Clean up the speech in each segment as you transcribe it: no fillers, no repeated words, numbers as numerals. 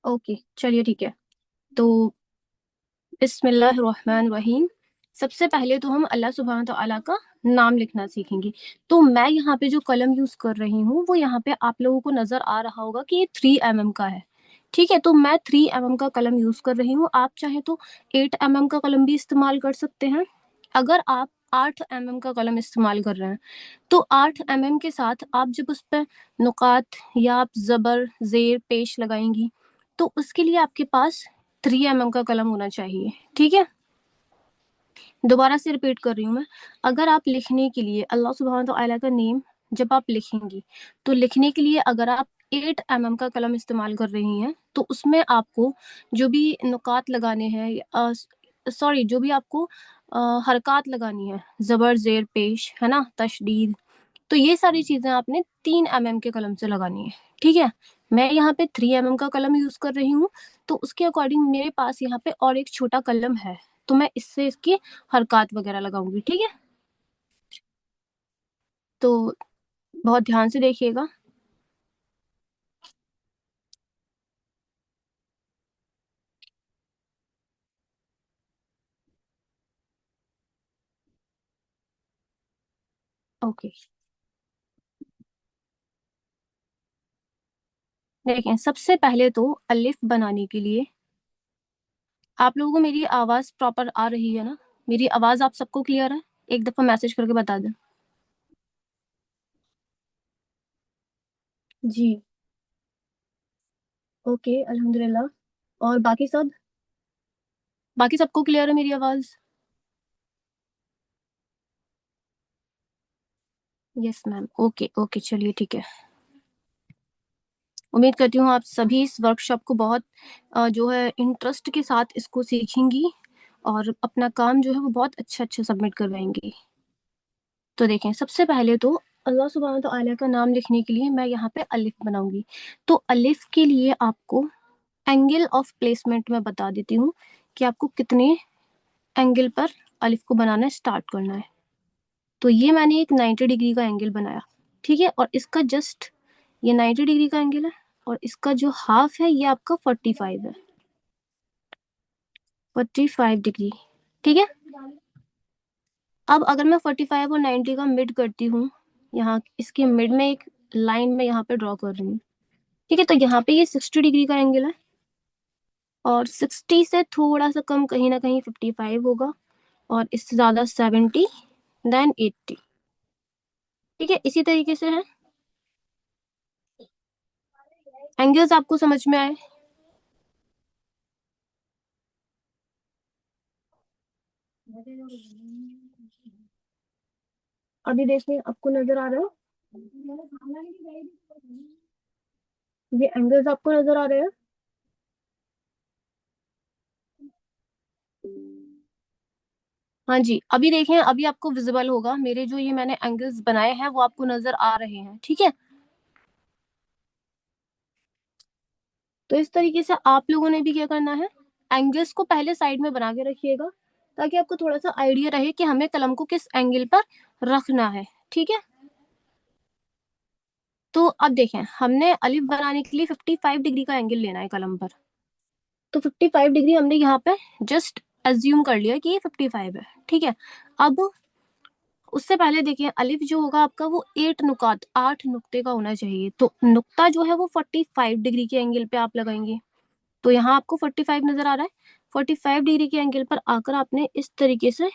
Okay चलिए ठीक है। तो बिस्मिल्लाहिर्रहमानिर्रहीम। सबसे पहले तो हम अल्लाह सुब्हान तआला का नाम लिखना सीखेंगे। तो मैं यहाँ पे जो कलम यूज कर रही हूँ वो यहाँ पे आप लोगों को नजर आ रहा होगा कि ये 3 mm का है। ठीक है, तो मैं 3 mm का कलम यूज कर रही हूँ। आप चाहे तो 8 mm का कलम भी इस्तेमाल कर सकते हैं। अगर आप 8 mm का कलम इस्तेमाल कर रहे हैं तो 8 mm के साथ आप जब उस पर नुकात या आप जबर जेर पेश लगाएंगी तो उसके लिए आपके पास 3 mm का कलम होना चाहिए। ठीक है, दोबारा से रिपीट कर रही हूँ मैं। अगर आप लिखने के लिए अल्लाह सुब्हान तआला का नेम जब आप लिखेंगी तो लिखने के लिए अगर आप 8 mm का कलम इस्तेमाल कर रही हैं तो उसमें आपको जो भी नुकात लगाने हैं, सॉरी, जो भी आपको हरकत लगानी है, जबर जेर पेश है ना, तशदीद, तो ये सारी चीजें आपने 3 mm के कलम से लगानी है। ठीक है, मैं यहाँ पे 3 mm का कलम यूज कर रही हूँ। तो उसके अकॉर्डिंग मेरे पास यहाँ पे और एक छोटा कलम है, तो मैं इससे इसकी हरकत वगैरह लगाऊंगी। ठीक है, तो बहुत ध्यान से देखिएगा। ओके, देखें सबसे पहले तो अलिफ बनाने के लिए आप लोगों को मेरी आवाज प्रॉपर आ रही है ना? मेरी आवाज आप सबको क्लियर है? एक दफा मैसेज करके बता दें। जी, ओके अल्हम्दुलिल्लाह। और बाकी सबको क्लियर है मेरी आवाज? यस मैम, ओके ओके, चलिए ठीक है। उम्मीद करती हूँ आप सभी इस वर्कशॉप को बहुत जो है इंटरेस्ट के साथ इसको सीखेंगी और अपना काम जो है वो बहुत अच्छा अच्छा सबमिट करवाएंगी। तो देखें सबसे पहले तो अल्लाह सुब्हान तआला का नाम लिखने के लिए मैं यहाँ पे अलिफ बनाऊंगी। तो अलिफ के लिए आपको एंगल ऑफ प्लेसमेंट में बता देती हूँ कि आपको कितने एंगल पर अलिफ को बनाना स्टार्ट करना है। तो ये मैंने एक 90 डिग्री का एंगल बनाया। ठीक है, और इसका जस्ट ये 90 डिग्री का एंगल है और इसका जो हाफ है ये आपका 45 है। 45 डिग्री। ठीक है, अब अगर मैं 45 और 90 का मिड करती हूँ, यहाँ इसके मिड में एक लाइन में यहाँ पे ड्रॉ कर रही हूँ। ठीक है, तो यहाँ पे ये 60 डिग्री का एंगल है और 60 से थोड़ा सा कम कहीं ना कहीं 55 होगा और इससे ज्यादा 70, देन 80। ठीक है, इसी तरीके से है। एंगल्स आपको समझ में आए? अभी देखिए आपको नजर आ रहा है? ये एंगल्स आपको नजर आ रहे हैं? हाँ जी, अभी देखें, अभी आपको विजिबल होगा मेरे जो ये मैंने एंगल्स बनाए हैं वो आपको नजर आ रहे हैं। ठीक है, तो इस तरीके से आप लोगों ने भी क्या करना है, एंगल्स को पहले साइड में बना के रखिएगा ताकि आपको थोड़ा सा आइडिया रहे कि हमें कलम को किस एंगल पर रखना है। ठीक है, तो अब देखें हमने अलिफ बनाने के लिए 55 डिग्री का एंगल लेना है कलम पर। तो 55 डिग्री हमने यहाँ पे जस्ट एज्यूम कर लिया कि ये 55 है। ठीक है, अब उससे पहले देखिए अलिफ जो होगा आपका वो 8 नुक्ते का होना चाहिए। तो नुक्ता जो है वो 45 डिग्री के एंगल पे आप लगाएंगे। तो यहाँ आपको 45 नजर आ रहा है। 45 डिग्री के एंगल पर आकर आपने इस तरीके से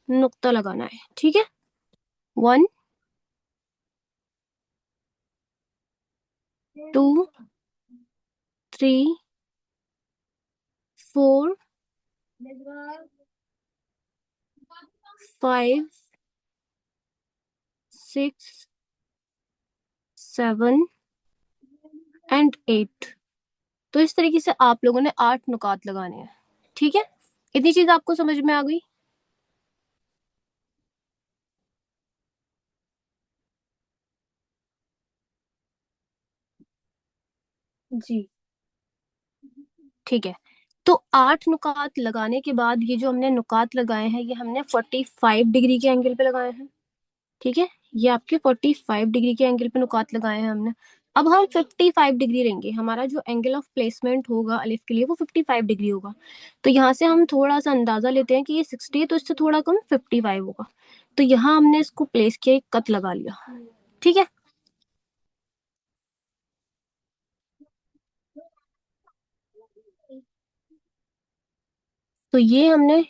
नुक्ता लगाना है। ठीक है, 1, 2, 3, 4, 5, 6, 7 एंड 8। तो इस तरीके से आप लोगों ने 8 नुकात लगाने हैं। ठीक है, इतनी चीज आपको समझ में आ गई? जी, ठीक है। तो 8 नुकात लगाने के बाद ये जो हमने नुकात लगाए हैं ये हमने 45 डिग्री के एंगल पे लगाए हैं। ठीक है, ये आपके 45 डिग्री के एंगल पे नुकात लगाए हैं हमने। अब हम 55 डिग्री लेंगे, हमारा जो एंगल ऑफ प्लेसमेंट होगा अलिफ के लिए वो 55 डिग्री होगा। तो यहाँ से हम थोड़ा सा अंदाजा लेते हैं कि ये 60 है, तो इससे थोड़ा कम 55 होगा। तो यहाँ हमने इसको प्लेस किया, एक कट लगा लिया। ठीक है। तो ये हमने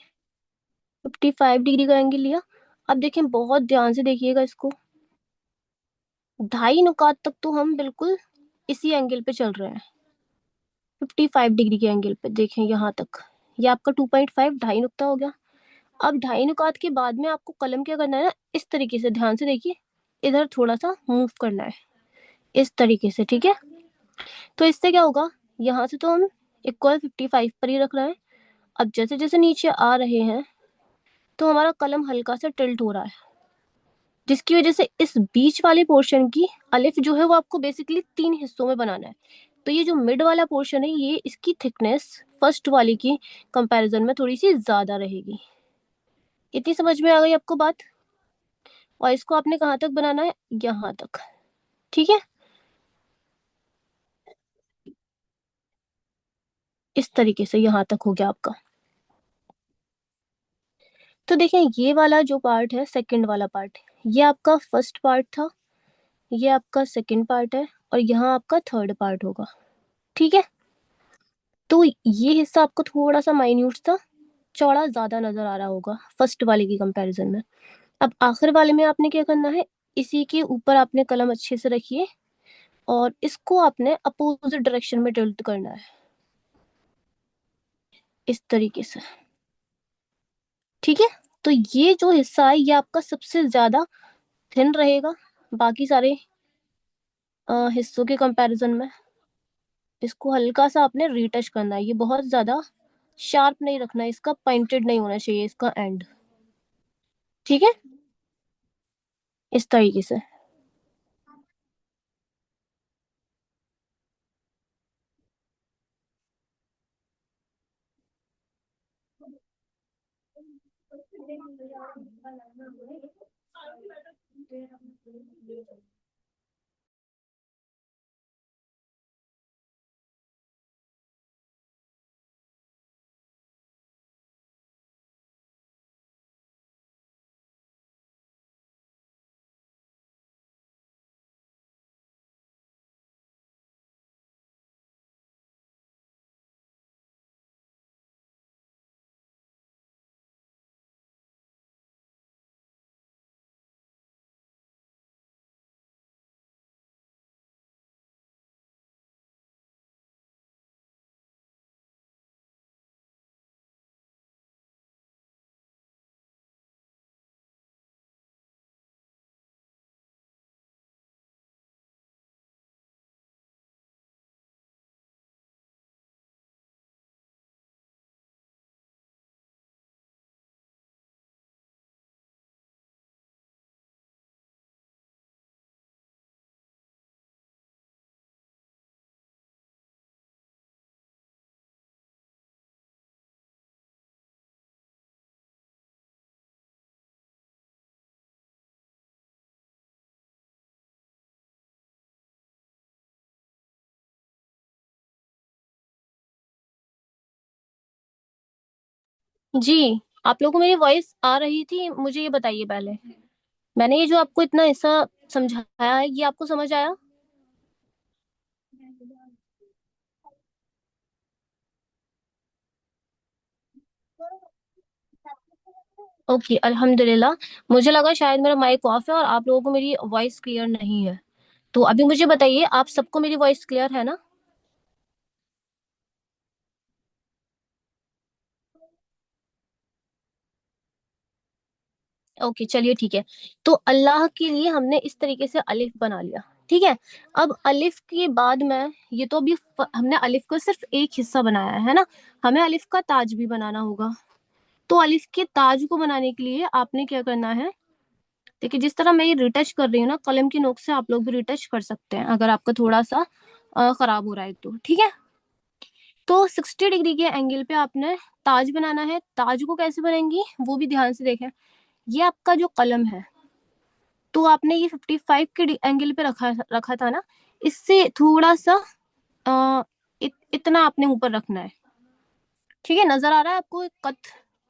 55 डिग्री का एंगल लिया। अब देखें, बहुत ध्यान से देखिएगा इसको, 2.5 नुकात तक तो हम बिल्कुल इसी एंगल पे चल रहे हैं। 55 डिग्री के एंगल पे देखें यहाँ तक, ये आपका 2.5 2.5 नुक्ता हो गया। अब 2.5 नुकात के बाद में आपको कलम क्या करना है ना, इस तरीके से ध्यान से देखिए, इधर थोड़ा सा मूव करना है, इस तरीके से। ठीक है। तो इससे क्या होगा, यहाँ से तो हम इक्वल 55 पर ही रख रहे हैं। अब जैसे जैसे नीचे आ रहे हैं तो हमारा कलम हल्का सा टिल्ट हो रहा है, जिसकी वजह से इस बीच वाले पोर्शन की अलिफ जो है वो आपको बेसिकली 3 हिस्सों में बनाना है। तो ये जो मिड वाला पोर्शन है, ये इसकी थिकनेस फर्स्ट वाली की कंपैरिजन में थोड़ी सी ज्यादा रहेगी। इतनी समझ में आ गई आपको बात? और इसको आपने कहाँ तक बनाना है, यहाँ तक। ठीक है। इस तरीके से यहाँ तक हो गया आपका। तो देखिए, ये वाला जो पार्ट है, सेकंड वाला पार्ट, ये आपका फर्स्ट पार्ट था, ये आपका सेकंड पार्ट है, और यहाँ आपका थर्ड पार्ट होगा। ठीक है। तो ये हिस्सा आपको थोड़ा सा माइन्यूट सा चौड़ा ज्यादा नजर आ रहा होगा फर्स्ट वाले की कंपैरिजन में। अब आखिर वाले में आपने क्या करना है, इसी के ऊपर आपने कलम अच्छे से रखिए, और इसको आपने अपोजिट डायरेक्शन में टिल्ट करना है, इस तरीके से। ठीक है। तो ये जो हिस्सा है, ये आपका सबसे ज्यादा थिन रहेगा बाकी सारे हिस्सों के कंपैरिजन में। इसको हल्का सा आपने रीटच करना है, ये बहुत ज्यादा शार्प नहीं रखना है, इसका पॉइंटेड नहीं होना चाहिए इसका एंड। ठीक है। इस तरीके से। जी, आप लोगों को मेरी वॉइस आ रही थी, मुझे ये बताइए पहले, मैंने ये जो आपको इतना हिस्सा समझाया है, ये आपको समझ आया? ओके, अल्हम्दुलिल्लाह। मुझे लगा शायद मेरा माइक ऑफ है और आप लोगों को मेरी वॉइस क्लियर नहीं है। तो अभी मुझे बताइए, आप सबको मेरी वॉइस क्लियर है ना? ओके, चलिए ठीक है। तो अल्लाह के लिए हमने इस तरीके से अलिफ बना लिया। ठीक है। अब अलिफ के बाद में, ये तो अभी हमने अलिफ का सिर्फ एक हिस्सा बनाया है ना, हमें अलिफ का ताज भी बनाना होगा। तो अलिफ के ताज को बनाने के लिए आपने क्या करना है, देखिए जिस तरह मैं ये रिटच कर रही हूँ ना, कलम की नोक से आप लोग भी रिटच कर सकते हैं अगर आपका थोड़ा सा खराब हो रहा है तो। ठीक है। तो 60 डिग्री के एंगल पे आपने ताज बनाना है। ताज को कैसे बनाएंगी वो भी ध्यान से देखें। ये आपका जो कलम है, तो आपने ये 55 के एंगल पे रखा रखा था ना, इससे थोड़ा सा इतना आपने ऊपर रखना है। ठीक है, नजर आ रहा है आपको कट?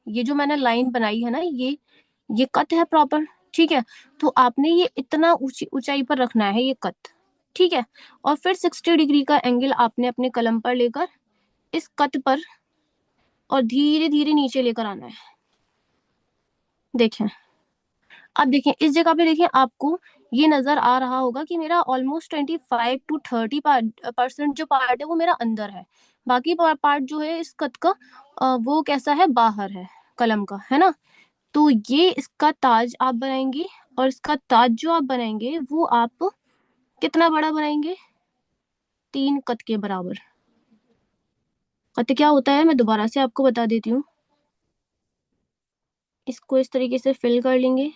ये जो मैंने लाइन बनाई है ना, ये कट है प्रॉपर। ठीक है, तो आपने ये इतना ऊंची ऊंचाई पर रखना है ये कट। ठीक है, और फिर 60 डिग्री का एंगल आपने अपने कलम पर लेकर इस कट पर और धीरे धीरे नीचे लेकर आना है। देखें, अब देखें इस जगह पे, देखें आपको ये नजर आ रहा होगा कि मेरा ऑलमोस्ट 25 to 30% जो पार्ट है वो मेरा अंदर है। बाकी पार्ट जो है इस कट का वो कैसा है, बाहर है, कलम का, है ना। तो ये इसका ताज आप बनाएंगे, और इसका ताज जो आप बनाएंगे वो आप कितना बड़ा बनाएंगे, 3 कत के बराबर। कत क्या होता है मैं दोबारा से आपको बता देती हूँ। इसको इस तरीके से फिल कर लेंगे।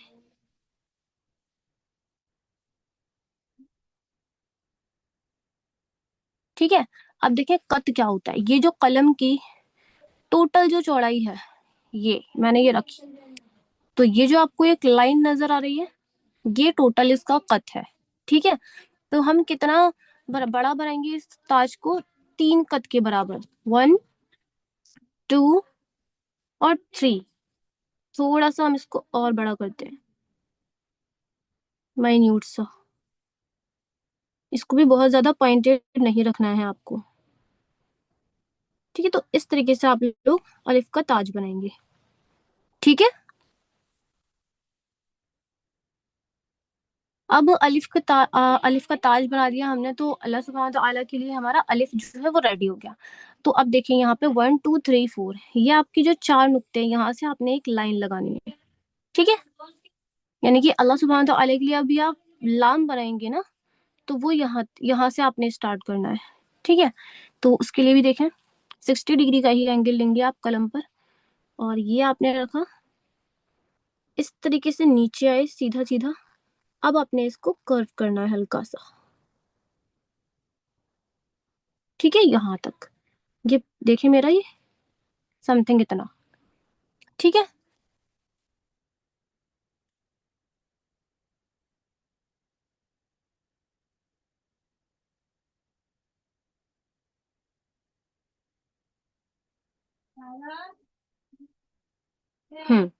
ठीक है, अब देखिए कत क्या होता है। ये जो कलम की टोटल जो चौड़ाई है, ये मैंने ये रखी, तो ये जो आपको एक लाइन नजर आ रही है, ये टोटल इसका कत है। ठीक है, तो हम कितना बड़ा बनाएंगे इस ताज को, 3 कत के बराबर, 1, 2 और 3। थोड़ा सा हम इसको और बड़ा करते हैं, माइन्यूट सा। इसको भी बहुत ज्यादा पॉइंटेड नहीं रखना है आपको। ठीक है, तो इस तरीके से आप लोग अलिफ का ताज बनाएंगे। ठीक है, अब अलिफ का ताज बना दिया हमने, तो अल्लाह सुब्हान तआला के लिए हमारा अलिफ जो है वो रेडी हो गया। तो अब देखिए यहाँ पे 1, 2, 3, 4, ये आपकी जो 4 नुक्ते हैं, यहाँ से आपने एक लाइन लगानी है। ठीक है, यानी कि अल्लाह सुब्हान तआला के लिए अभी आप लाम बनाएंगे ना, तो वो यहाँ यहाँ से आपने स्टार्ट करना है। ठीक है, तो उसके लिए भी देखें 60 डिग्री का ही एंगल लेंगे आप कलम पर, और ये आपने रखा, इस तरीके से नीचे आए सीधा सीधा। अब आपने इसको कर्व करना है हल्का सा। ठीक है, यहाँ तक, ये देखे मेरा ये समथिंग इतना। ठीक है, हम्म।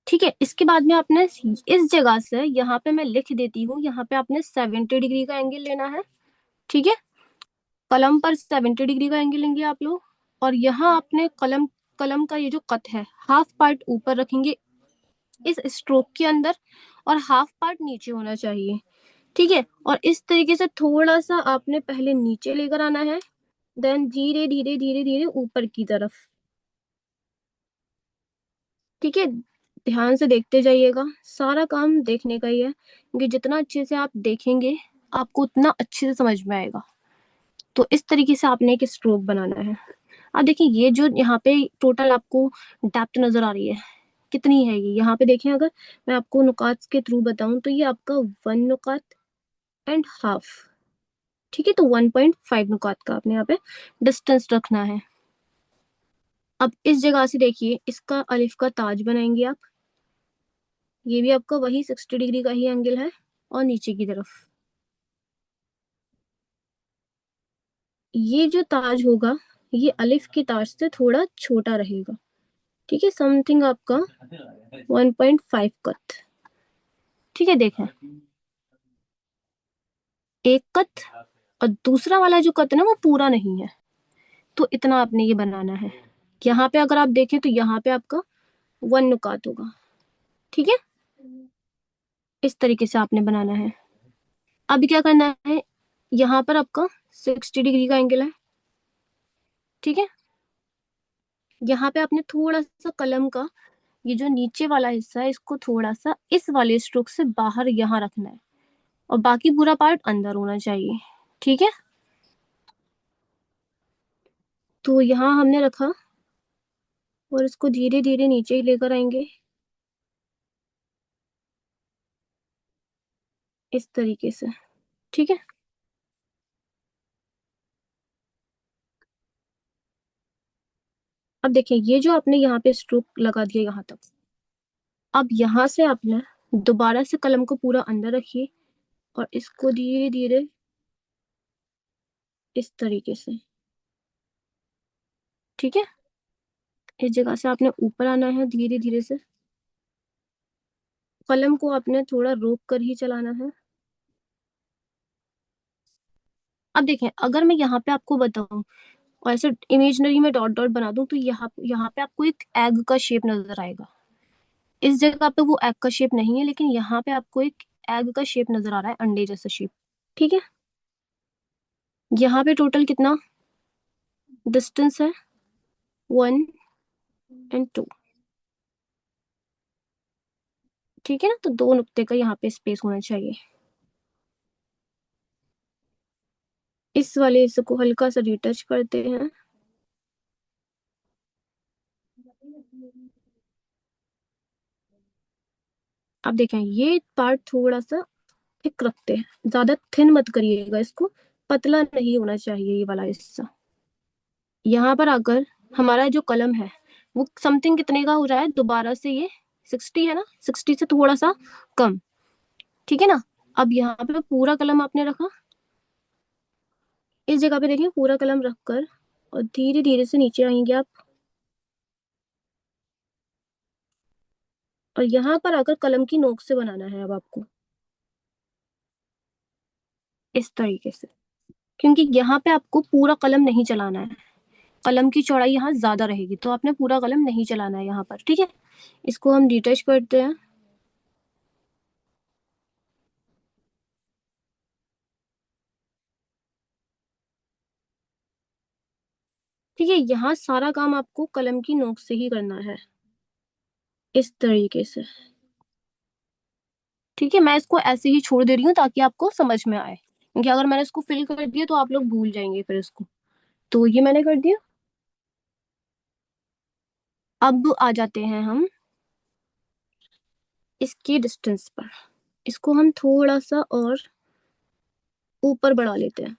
ठीक है, इसके बाद में आपने इस जगह से, यहाँ पे मैं लिख देती हूँ, यहाँ पे आपने 70 डिग्री का एंगल लेना है। ठीक है, कलम पर 70 डिग्री का एंगल लेंगे आप लोग, और यहाँ आपने कलम कलम का ये जो कट है, हाफ पार्ट ऊपर रखेंगे इस स्ट्रोक के अंदर, और हाफ पार्ट नीचे होना चाहिए। ठीक है, और इस तरीके से थोड़ा सा आपने पहले नीचे लेकर आना है, देन धीरे धीरे धीरे धीरे ऊपर की तरफ। ठीक है, ध्यान से देखते जाइएगा, सारा काम देखने का ही है, क्योंकि जितना अच्छे से आप देखेंगे आपको उतना अच्छे से समझ में आएगा। तो इस तरीके से आपने एक स्ट्रोक बनाना है। अब देखिए ये जो यहाँ पे टोटल आपको डेप्थ नजर आ रही है, कितनी है ये, यहाँ पे देखें, अगर मैं आपको नुकात के थ्रू बताऊं तो ये आपका 1 नुकात एंड हाफ। ठीक है, तो 1.5 नुकात का आपने यहाँ पे डिस्टेंस रखना है। अब इस जगह से देखिए इसका अलिफ का ताज बनाएंगे आप। ये भी आपका वही 60 डिग्री का ही एंगल है, और नीचे की तरफ ये जो ताज होगा, ये अलिफ के ताज से थोड़ा छोटा रहेगा। ठीक है, समथिंग आपका 1.5 कत। ठीक है, देखें, एक कत, और दूसरा वाला जो कत है ना वो पूरा नहीं है, तो इतना आपने ये बनाना है। यहाँ पे अगर आप देखें तो यहाँ पे आपका 1 नुकात होगा। ठीक है, इस तरीके से आपने बनाना है। अब क्या करना है, यहाँ पर आपका 60 डिग्री का एंगल है। ठीक है, यहाँ पे आपने थोड़ा सा कलम का ये जो नीचे वाला हिस्सा है, इसको थोड़ा सा इस वाले स्ट्रोक से बाहर यहाँ रखना है, और बाकी पूरा पार्ट अंदर होना चाहिए। ठीक है, तो यहाँ हमने रखा, और इसको धीरे धीरे नीचे ही लेकर आएंगे इस तरीके से। ठीक है, अब देखिए ये जो आपने यहाँ पे स्ट्रोक लगा दिया यहाँ तक, अब यहाँ से आपने दोबारा से कलम को पूरा अंदर रखिए, और इसको धीरे धीरे इस तरीके से। ठीक है, इस जगह से आपने ऊपर आना है धीरे धीरे से। कलम को आपने थोड़ा रोक कर ही चलाना है। अब देखें, अगर मैं यहाँ पे आपको बताऊं और ऐसे इमेजिनरी में डॉट डॉट बना दूं, तो यहाँ यहाँ पे आपको एक एग का शेप नजर आएगा। इस जगह पे वो एग का शेप नहीं है, लेकिन यहाँ पे आपको एक एग का शेप नजर आ रहा है, अंडे जैसा शेप। ठीक है, यहाँ पे टोटल कितना डिस्टेंस है? 1 और 2। ठीक है ना, तो दो नुक्ते का यहाँ पे स्पेस होना चाहिए। इस वाले हिस्से को हल्का सा रिटच करते हैं। अब देखें, ये पार्ट थोड़ा सा थिक रखते हैं, ज्यादा थिन मत करिएगा इसको, पतला नहीं होना चाहिए ये वाला हिस्सा। यहाँ पर आकर हमारा जो कलम है वो समथिंग कितने का हो रहा है दोबारा से, ये 60 है ना, 60 से थोड़ा सा कम। ठीक है ना, अब यहाँ पे पूरा कलम आपने रखा, इस जगह पे देखिए पूरा कलम रखकर और धीरे धीरे से नीचे आएंगे आप, और यहाँ पर आकर कलम की नोक से बनाना है अब आपको, इस तरीके से। क्योंकि यहाँ पे आपको पूरा कलम नहीं चलाना है, कलम की चौड़ाई यहाँ ज्यादा रहेगी, तो आपने पूरा कलम नहीं चलाना है यहाँ पर। ठीक है, इसको हम डिटच करते हैं। ठीक है, यहाँ सारा काम आपको कलम की नोक से ही करना है, इस तरीके से। ठीक है, मैं इसको ऐसे ही छोड़ दे रही हूँ ताकि आपको समझ में आए, क्योंकि अगर मैंने इसको फिल कर दिया तो आप लोग भूल जाएंगे फिर इसको। तो ये मैंने कर दिया। अब आ जाते हैं हम इसकी डिस्टेंस पर, इसको हम थोड़ा सा और ऊपर बढ़ा लेते हैं।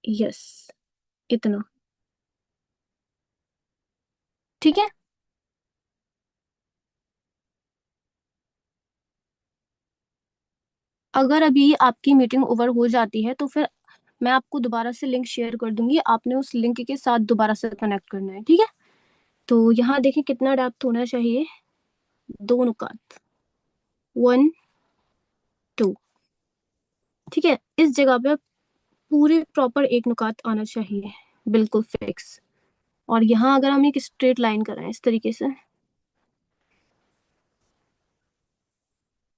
यस, इतना। ठीक है, अगर अभी आपकी मीटिंग ओवर हो जाती है तो फिर मैं आपको दोबारा से लिंक शेयर कर दूंगी, आपने उस लिंक के साथ दोबारा से कनेक्ट करना है। ठीक है, तो यहाँ देखिए कितना डेप्थ होना चाहिए, 2 नुकात, 1 2। ठीक है, इस जगह पे पूरे प्रॉपर 1 नुकात आना चाहिए, बिल्कुल फिक्स। और यहाँ अगर हम एक स्ट्रेट लाइन कराएं इस तरीके से,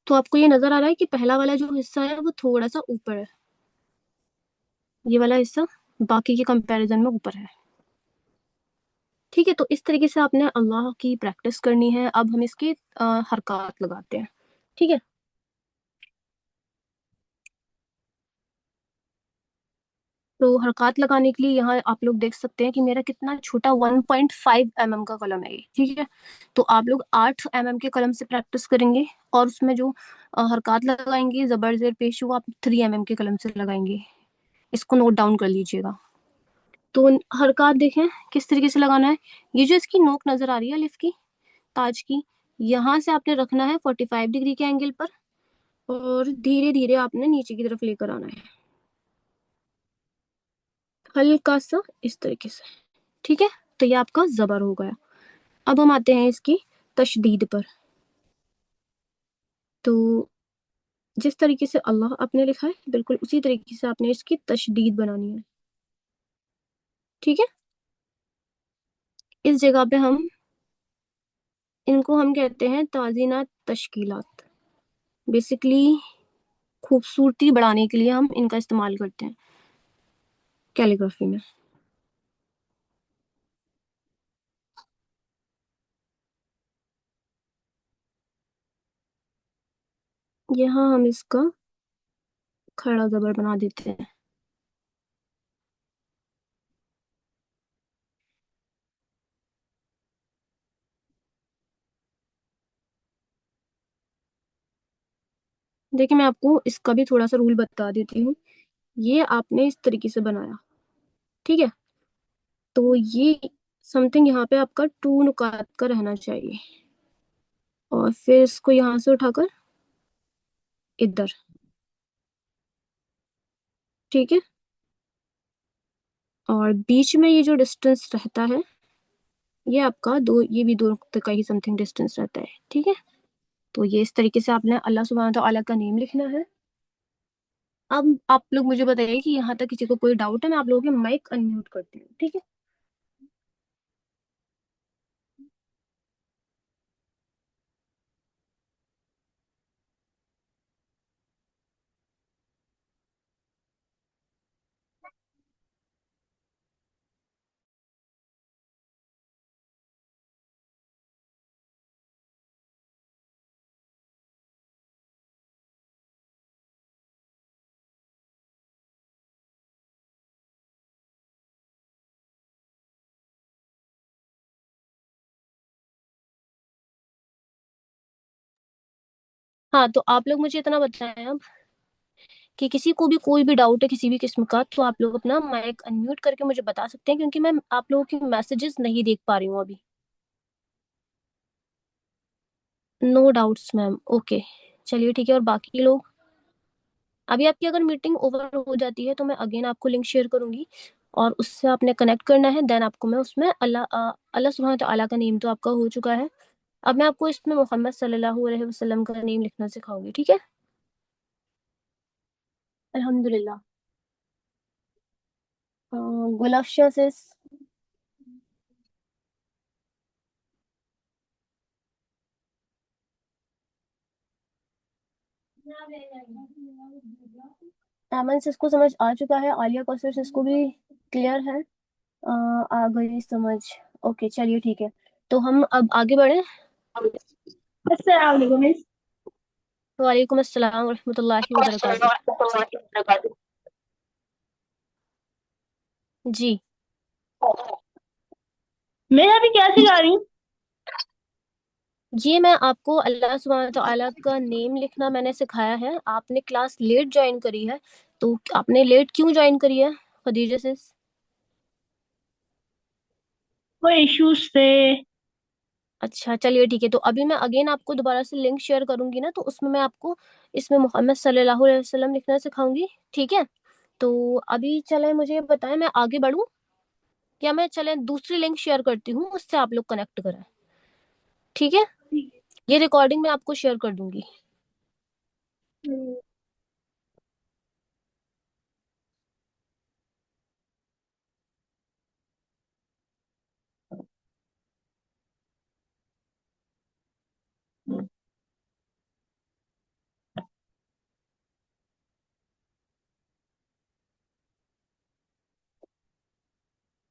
तो आपको ये नजर आ रहा है कि पहला वाला जो हिस्सा है वो थोड़ा सा ऊपर है, ये वाला हिस्सा बाकी के कंपैरिजन में ऊपर है। ठीक है, तो इस तरीके से आपने अल्लाह की प्रैक्टिस करनी है। अब हम इसके हरकत लगाते हैं। ठीक है, तो हरकत लगाने के लिए यहाँ आप लोग देख सकते हैं कि मेरा कितना छोटा 1.5 mm का कलम है ये। ठीक है, तो आप लोग 8 mm के कलम से प्रैक्टिस करेंगे, और उसमें जो हरकत लगाएंगे जबर जेर पेश वो आप 3 mm के कलम से लगाएंगे। इसको नोट डाउन कर लीजिएगा। तो हरकत देखें किस तरीके से लगाना है। ये जो इसकी नोक नजर आ रही है लिफ की, ताज की, यहाँ से आपने रखना है 45 डिग्री के एंगल पर, और धीरे धीरे आपने नीचे की तरफ लेकर आना है, हल्का सा इस तरीके से। ठीक है, तो ये आपका जबर हो गया। अब हम आते हैं इसकी तशदीद पर। तो जिस तरीके से अल्लाह आपने लिखा है बिल्कुल उसी तरीके से आपने इसकी तशदीद बनानी है। ठीक है, इस जगह पे हम इनको हम कहते हैं ताजीनात तश्कीलात। बेसिकली खूबसूरती बढ़ाने के लिए हम इनका इस्तेमाल करते हैं कैलीग्राफी में। यहाँ हम इसका खड़ा जबर बना देते हैं। देखिए, मैं आपको इसका भी थोड़ा सा रूल बता देती हूँ। ये आपने इस तरीके से बनाया, ठीक है, तो ये समथिंग यहाँ पे आपका 2 नुकात का रहना चाहिए, और फिर इसको यहाँ से उठाकर इधर। ठीक है, और बीच में ये जो डिस्टेंस रहता है, ये आपका दो, ये भी दो का ही समथिंग डिस्टेंस रहता है, ठीक है। तो ये इस तरीके से आपने अल्लाह सुब्हानहू तआला का नेम लिखना है। अब आप लोग मुझे बताइए कि यहाँ तक किसी को कोई डाउट है? मैं आप लोगों के माइक अनम्यूट करती हूँ, ठीक है। हाँ, तो आप लोग मुझे इतना बताएं अब कि किसी को भी कोई भी डाउट है किसी भी किस्म का, तो आप लोग अपना माइक अनम्यूट करके मुझे बता सकते हैं, क्योंकि मैं आप लोगों की मैसेजेस नहीं देख पा रही हूँ अभी। No doubts ma'am, okay. चलिए ठीक है। और बाकी लोग, अभी आपकी अगर मीटिंग ओवर हो जाती है तो मैं अगेन आपको लिंक शेयर करूंगी, और उससे आपने कनेक्ट करना है। देन आपको मैं उसमें अल्लाह सुब्हानहू तआला का नेम तो आपका हो चुका है, अब मैं आपको इसमें मोहम्मद सल्लल्लाहु अलैहि वसल्लम का नेम लिखना सिखाऊंगी, ठीक है। अल्हम्दुलिल्लाह। गुलाफ्शा से। एमन से इसको समझ आ चुका है, आलिया कौसर से इसको भी क्लियर है। आ गई समझ। ओके चलिए ठीक है। तो हम अब आगे बढ़े। अस्सलाम वालेकुम मिस। वालेकुम अस्सलाम रहमतुल्लाहि व बरकातहू। जी। मैं अभी क्या सिखा रही हूँ? ये मैं आपको अल्लाह सुब्हानहू तआला का नेम लिखना मैंने सिखाया है। आपने क्लास लेट ज्वाइन करी है, तो आपने लेट क्यों ज्वाइन करी है खदीजा से? कोई इश्यूज थे। अच्छा चलिए ठीक है। तो अभी मैं अगेन आपको दोबारा से लिंक शेयर करूंगी ना, तो उसमें मैं आपको इसमें मोहम्मद सल्लल्लाहु अलैहि वसल्लम लिखना सिखाऊंगी, ठीक है। तो अभी चले, मुझे ये बताएं मैं आगे बढ़ूं या मैं चले दूसरी लिंक शेयर करती हूँ, उससे आप लोग कनेक्ट करें, ठीक है। ये रिकॉर्डिंग मैं आपको शेयर कर दूंगी।